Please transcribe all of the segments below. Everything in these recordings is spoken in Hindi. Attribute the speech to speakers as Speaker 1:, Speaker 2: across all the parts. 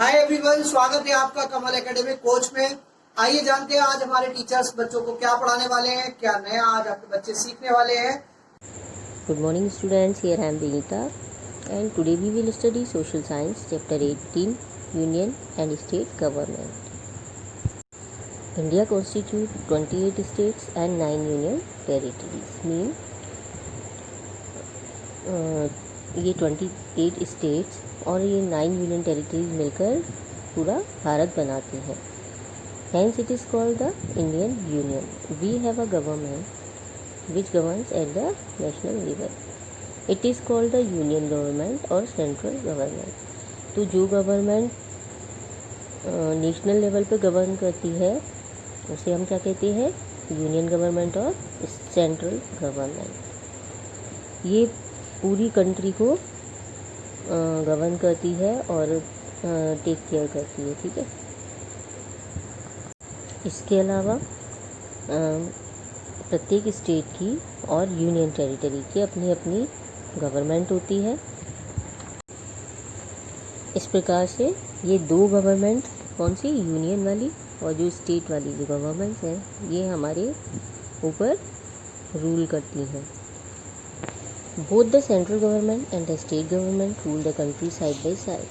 Speaker 1: हाय एवरीवन, स्वागत है आपका कमल एकेडमी कोच में। आइए जानते हैं आज हमारे टीचर्स बच्चों को क्या पढ़ाने वाले हैं, क्या नया आज आपके बच्चे सीखने वाले हैं।
Speaker 2: Good morning students, here I am Vinita and today we will study Social Science Chapter 18 Union and State Government. India constitutes 28 states and 9 union territories. Mean ये 28 states और ये 9 union territories मिलकर पूरा भारत बनाती हैं. Hence it is called the Indian Union. We have a government which governs at the national level. It is called the union government or central government. तो जो गवर्नमेंट नेशनल लेवल पे गवर्न करती है उसे हम क्या कहते हैं, यूनियन गवर्नमेंट और सेंट्रल गवर्नमेंट. ये पूरी कंट्री को गवर्न करती है और टेक केयर करती है. ठीक है. इसके अलावा प्रत्येक स्टेट की और यूनियन टेरिटरी की अपनी अपनी गवर्नमेंट होती है. इस प्रकार से ये दो गवर्नमेंट, कौन सी, यूनियन वाली और जो स्टेट वाली जो गवर्नमेंट्स हैं, ये हमारे ऊपर रूल करती हैं. Both the central government and the state government rule the country side by side.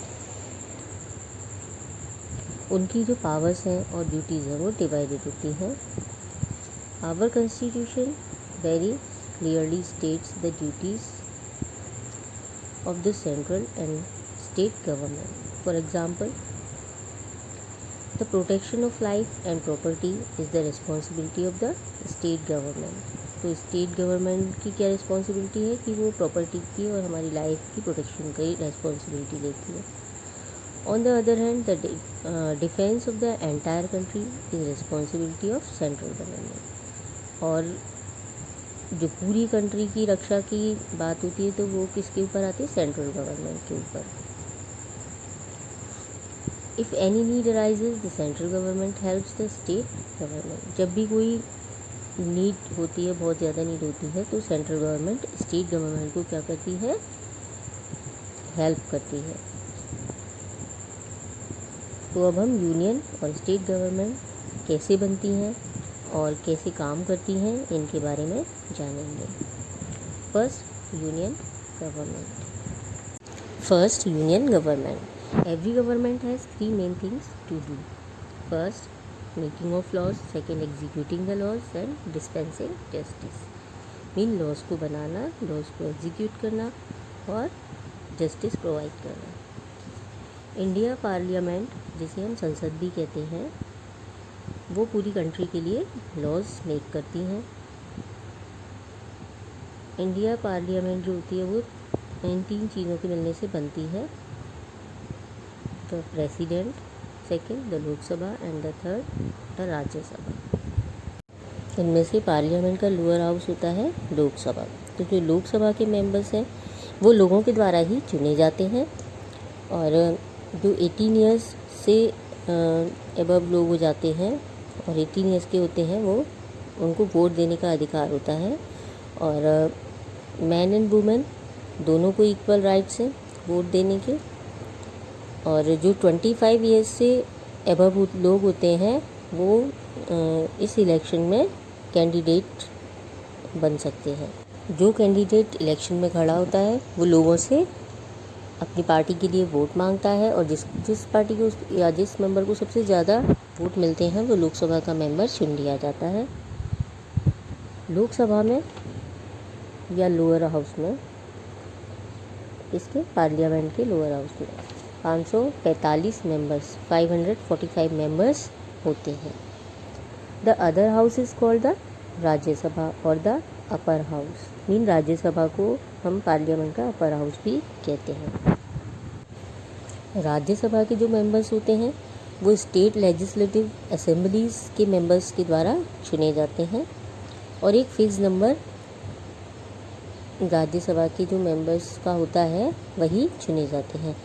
Speaker 2: उनकी जो पावर्स हैं और ड्यूटीज़ हैं वो डिवाइडेड होती हैं. Our constitution very clearly states the duties of the central and state government. For example, the protection of life and property is the responsibility of the state government. तो स्टेट गवर्नमेंट की क्या रिस्पॉन्सिबिलिटी है कि वो प्रॉपर्टी की और हमारी लाइफ की प्रोटेक्शन की रिस्पॉन्सिबिलिटी लेती है. On the other hand the defence of the entire country is responsibility of central government. और जो पूरी कंट्री की रक्षा की बात होती है तो वो किसके ऊपर आती है, सेंट्रल गवर्नमेंट के ऊपर. If any need arises the central government helps the state government. जब भी कोई नीड होती है, बहुत ज़्यादा नीड होती है, तो सेंट्रल गवर्नमेंट स्टेट गवर्नमेंट को क्या करती है, हेल्प करती है. तो अब हम यूनियन और स्टेट गवर्नमेंट कैसे बनती हैं और कैसे काम करती हैं इनके बारे में जानेंगे. First union government. First union government. Every government has 3 main things to do. First making of laws, second executing the laws and dispensing justice. Mean laws को बनाना, लॉज को एग्जीक्यूट करना और जस्टिस प्रोवाइड करना. इंडिया पार्लियामेंट, जिसे हम संसद भी कहते हैं, वो पूरी कंट्री के लिए लॉज मेक करती हैं. इंडिया पार्लियामेंट जो होती है वो इन 3 चीज़ों के मिलने से बनती है. The president, second the Lok Sabha and the third the Rajya Sabha. इनमें से पार्लियामेंट का लोअर हाउस होता है लोकसभा. तो जो लोकसभा के मेंबर्स हैं वो लोगों के द्वारा ही चुने जाते हैं. और जो 18 ईयर्स से एबव लोग हो जाते हैं और 18 ईयर्स के होते हैं, वो उनको वोट देने का अधिकार होता है. और मैन एंड वुमेन दोनों को इक्वल राइट्स हैं वोट देने के. और जो 25 ईयर्स से एबव लोग होते हैं वो इस इलेक्शन में कैंडिडेट बन सकते हैं. जो कैंडिडेट इलेक्शन में खड़ा होता है वो लोगों से अपनी पार्टी के लिए वोट मांगता है और जिस पार्टी को या जिस मेंबर को सबसे ज़्यादा वोट मिलते हैं वो लोकसभा का मेंबर चुन लिया जाता है. लोकसभा में या लोअर हाउस में, इसके पार्लियामेंट के लोअर हाउस में 545 मेंबर्स, 545 मेंबर्स होते हैं. The other house is called the Rajya Sabha और the upper house. Mean Rajya Sabha को हम पार्लियामेंट का अपर हाउस भी कहते हैं. राज्यसभा के जो मेंबर्स होते हैं वो स्टेट लेजिस्लेटिव असेंबलीज़ के मेंबर्स के द्वारा चुने जाते हैं. और एक फिक्स नंबर राज्यसभा के जो मेंबर्स का होता है वही चुने जाते हैं.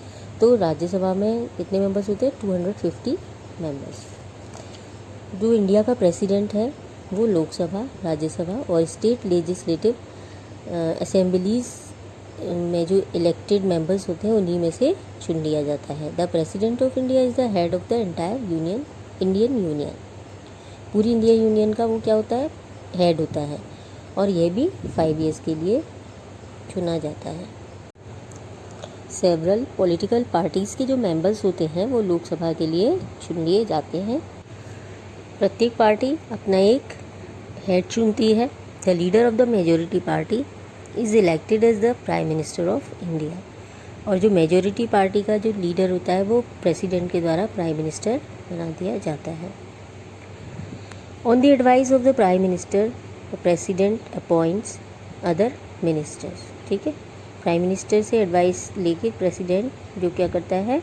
Speaker 2: तो राज्यसभा में कितने मेंबर्स होते हैं, 250 मेंबर्स. जो इंडिया का प्रेसिडेंट है वो लोकसभा, राज्यसभा और स्टेट लेजिस्लेटिव असेंबलीज़ में जो इलेक्टेड मेंबर्स होते हैं उन्हीं में से चुन लिया जाता है। The president of India is the head of the entire Indian union. पूरी इंडिया यूनियन का वो क्या होता है, हेड होता है, और यह भी 5 ईयर्स के लिए चुना जाता है। सेवरल पॉलिटिकल पार्टीज़ के जो मेंबर्स होते हैं वो लोकसभा के लिए चुन लिए जाते हैं। प्रत्येक पार्टी अपना एक हेड चुनती है। The leader of the majority party is elected as the prime minister of India. और जो मेजॉरिटी पार्टी का जो लीडर होता है वो प्रेसिडेंट के द्वारा प्राइम मिनिस्टर बना दिया जाता है। On the advice of the prime minister the president appoints other ministers. ठीक है, प्राइम मिनिस्टर से एडवाइस लेके प्रेसिडेंट जो क्या करता है,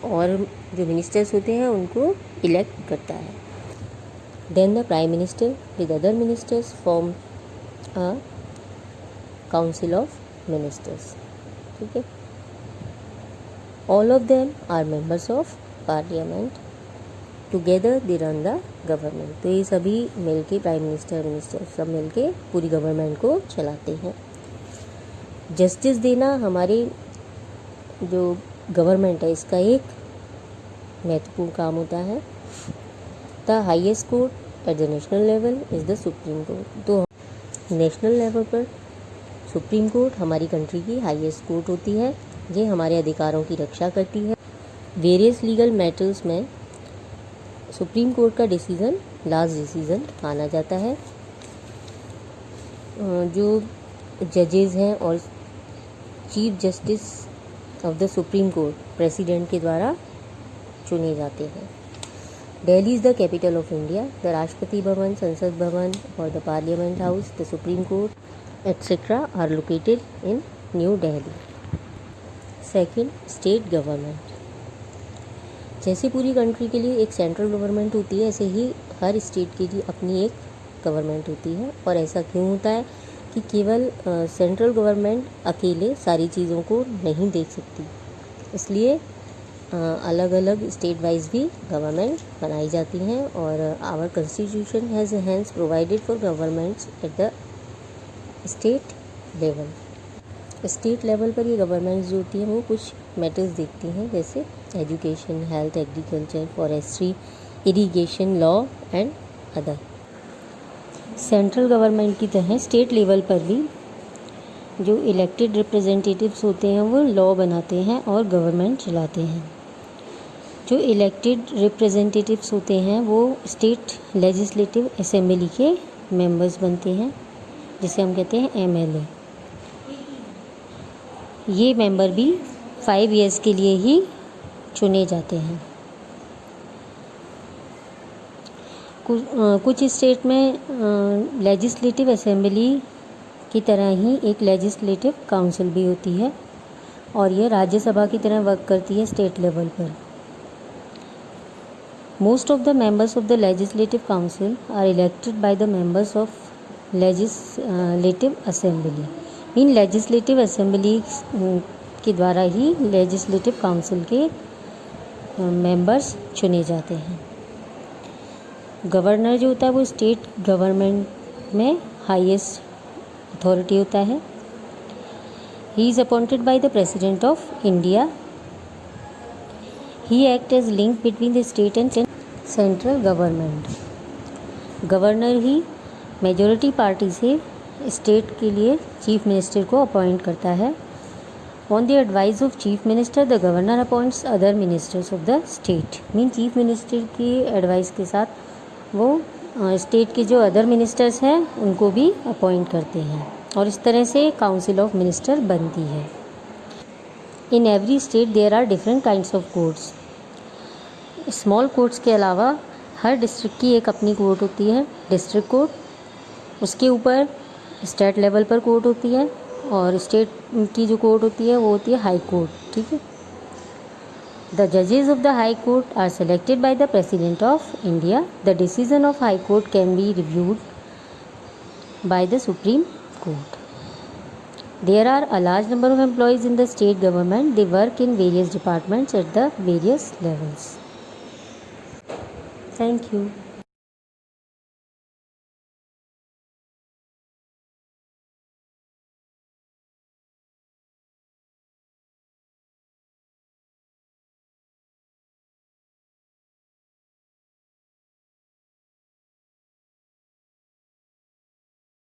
Speaker 2: और जो मिनिस्टर्स होते हैं उनको इलेक्ट करता है। Then the prime minister with other ministers form a council of ministers. ठीक है, all of them are members of parliament, together they run the government. तो ये सभी मिलके प्राइम मिनिस्टर सब मिलके पूरी गवर्नमेंट को चलाते हैं। जस्टिस देना हमारी जो गवर्नमेंट है इसका एक महत्वपूर्ण काम होता है। The highest court at the national level is the supreme court. तो नेशनल लेवल पर सुप्रीम कोर्ट हमारी कंट्री की हाईएस्ट कोर्ट होती है। ये हमारे अधिकारों की रक्षा करती है। वेरियस लीगल मैटर्स में सुप्रीम कोर्ट का डिसीज़न लास्ट डिसीज़न माना जाता है। जो जजेस हैं और chief justice of the supreme court president के द्वारा चुने जाते हैं। Delhi is the capital of India. The Rashtrapati Bhavan, Sansad Bhavan और the parliament house, the supreme court etcetera are located in New Delhi. Second, state government. जैसे पूरी कंट्री के लिए एक सेंट्रल गवर्नमेंट होती है, ऐसे ही हर स्टेट के लिए अपनी एक गवर्नमेंट होती है। और ऐसा क्यों होता है कि केवल सेंट्रल गवर्नमेंट अकेले सारी चीज़ों को नहीं देख सकती, इसलिए अलग अलग स्टेट वाइज भी गवर्नमेंट बनाई जाती हैं। और our constitution has hence provided for governments at the state level. State level पर ये गवर्नमेंट्स जो होती हैं वो कुछ मैटर्स देखती हैं, जैसे education, health, agriculture, forestry, irrigation, law and other. Central government की तरह स्टेट लेवल पर भी जो इलेक्टेड रिप्रेजेंटेटिव्स होते हैं वो लॉ बनाते हैं और गवर्नमेंट चलाते हैं। जो इलेक्टेड रिप्रेजेंटेटिव्स होते हैं वो स्टेट लेजिस्लेटिव असेंबली के मेंबर्स बनते हैं, जिसे हम कहते हैं एमएलए। ये मेंबर भी 5 ईयर्स के लिए ही चुने जाते हैं। कुछ स्टेट में लेजिस्लेटिव असेंबली की तरह ही एक लेजिस्लेटिव काउंसिल भी होती है, और ये राज्यसभा की तरह वर्क करती है स्टेट लेवल पर। Most of the members of the legislative council are elected by the members of legislative assembly. इन लेजिस्लेटिव असेंबली के द्वारा ही लेजिस्लेटिव काउंसिल के मेंबर्स चुने जाते हैं। गवर्नर जो होता है वो स्टेट गवर्नमेंट में हाईएस्ट अथॉरिटी होता है। He is appointed by the president of India. He act as link between the state and central government. Governor ही मेजॉरिटी पार्टी से स्टेट के लिए चीफ मिनिस्टर को अपॉइंट करता है। On the advice of chief minister the governor appoints other ministers of the state. Mean chief minister की एडवाइस के साथ वो स्टेट के जो अदर मिनिस्टर्स हैं उनको भी अपॉइंट करते हैं, और इस तरह से काउंसिल ऑफ मिनिस्टर बनती है। In every state there are different kinds of courts. Small courts के अलावा हर डिस्ट्रिक्ट की एक अपनी कोर्ट होती है, डिस्ट्रिक्ट कोर्ट। उसके ऊपर स्टेट लेवल पर कोर्ट होती है, और स्टेट की जो कोर्ट होती है वो होती है हाई कोर्ट। ठीक है, द जजेस of the high court are selected by the president of India. The decision of high court can be reviewed by the supreme court. There are a large number of employees in the state government. They work in various departments at the various levels. Thank you.